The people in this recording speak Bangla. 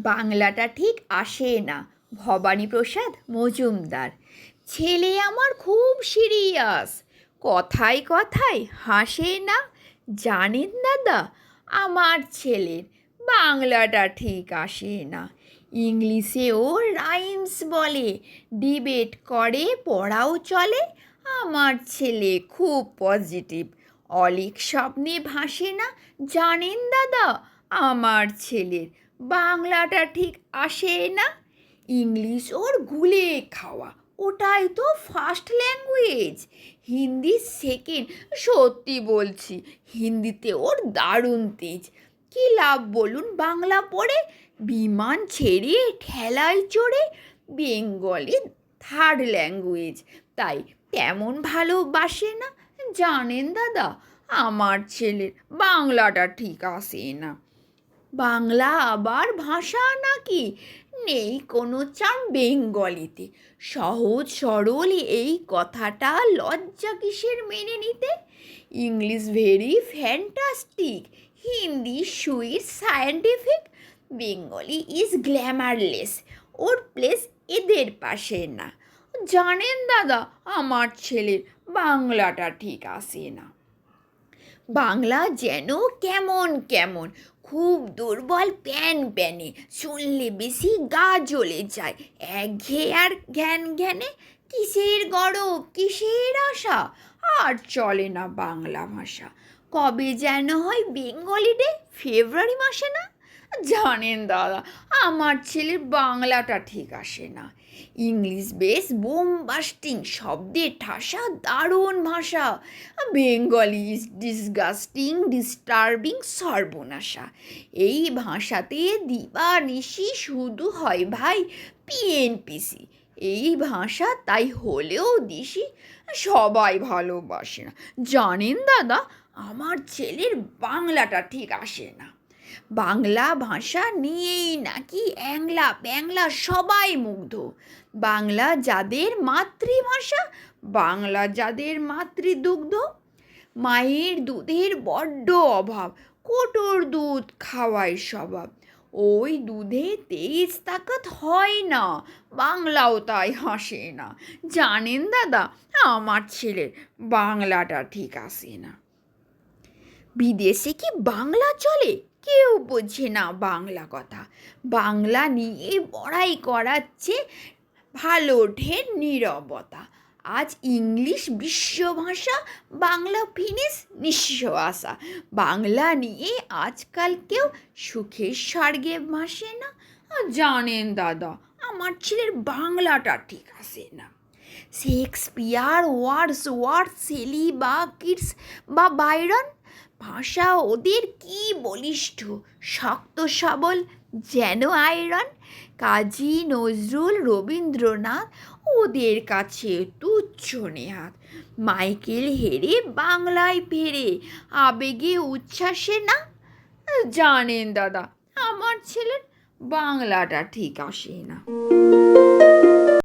বাংলাটা ঠিক আসে না। ভবানীপ্রসাদ মজুমদার। ছেলে আমার খুব সিরিয়াস, কথায় কথায় হাসে না। জানেন দাদা, আমার ছেলের বাংলাটা ঠিক আসে না। ইংলিশে ও রাইমস বলে, ডিবেট করে, পড়াও চলে। আমার ছেলে খুব পজিটিভ, অলিক স্বপ্নে ভাসে না। জানেন দাদা, আমার ছেলের বাংলাটা ঠিক আসে না। ইংলিশ ওর গুলে খাওয়া, ওটাই তো ফার্স্ট ল্যাঙ্গুয়েজ। হিন্দি সেকেন্ড। সত্যি বলছি, হিন্দিতে ওর দারুণ তেজ। কী লাভ বলুন বাংলা পড়ে? বিমান ছেড়ে ঠেলায় চড়ে। বেঙ্গলি থার্ড ল্যাঙ্গুয়েজ, তাই তেমন ভালোবাসে না। জানেন দাদা, আমার ছেলের বাংলাটা ঠিক আসে না। বাংলা আবার ভাষা নাকি? নেই কোনো চার্ম বেঙ্গলিতে। সহজ সরল এই কথাটা লজ্জা কিসের মেনে নিতে? English very fantastic, Hindi sweet scientific. Bengali is glamourless, or place এদের পাশে না। জানেন দাদা, আমার ছেলের বাংলাটা ঠিক আসে না। বাংলা যেন কেমন কেমন, খুব দুর্বল, প্যান প্যানে। শুনলে বেশি গা জ্বলে যায়, একঘেয়ে আর ঘ্যান ঘ্যানে। কিসের গরব, কিসের আশা, আর চলে না বাংলা ভাষা। কবে যেন হয় বেঙ্গলি ডে, ফেব্রুয়ারি মাসে না? জানেন দাদা, আমার ছেলের বাংলাটা ঠিক আসে না। ইংলিশ বেশ বোমবাস্টিং, শব্দে ঠাসা, দারুণ ভাষা। বেঙ্গলি ইজ ডিসগাস্টিং, ডিস্টার্বিং, সর্বনাশা। এই ভাষাতে দিবানিশি শুধু হয় ভাই পিএনপিসি। এই ভাষা তাই হলেও দিশি, সবাই ভালোবাসে না। জানেন দাদা, আমার ছেলের বাংলাটা ঠিক আসে না। বাংলা ভাষা নিয়েই নাকি অ্যাংলা প্যাংলা সবাই মুগ্ধ। বাংলা যাদের মাতৃভাষা, বাংলা যাদের মাতৃদুগ্ধ। মায়ের দুধের বড্ড অভাব, কোটোর দুধ খাওয়ায় স্বভাব। ওই দুধে তেজ তাকাত হয় না, বাংলাও তাই হাসে না। জানেন দাদা, আমার ছেলের বাংলাটা ঠিক আসে না। বিদেশে কি বাংলা চলে? কেউ বোঝে না বাংলা কথা। বাংলা নিয়ে বড়াই করাচ্ছে ভালো ঢের নীরবতা। আজ ইংলিশ বিশ্বভাষা, বাংলা ফিনিশ নিঃস্ব আশা। বাংলা নিয়ে আজকাল কেউ সুখের স্বর্গে ভাসে না। জানেন দাদা, আমার ছেলের বাংলাটা ঠিক আসে না। শেক্সপিয়ার, ওয়ার্ডসওয়ার্থ, শেলি বা কিটস বা বাইরন, ভাষা ওদের কি বলিষ্ঠ, শক্ত সবল, যেন আয়রন। কাজী নজরুল, রবীন্দ্রনাথ ওদের কাছে তুচ্ছ নেহাত। মাইকেল হেরে বাংলায় ফেরে, আবেগে উচ্ছ্বাসে না। জানেন দাদা, আমার ছেলের বাংলাটা ঠিক আসে না।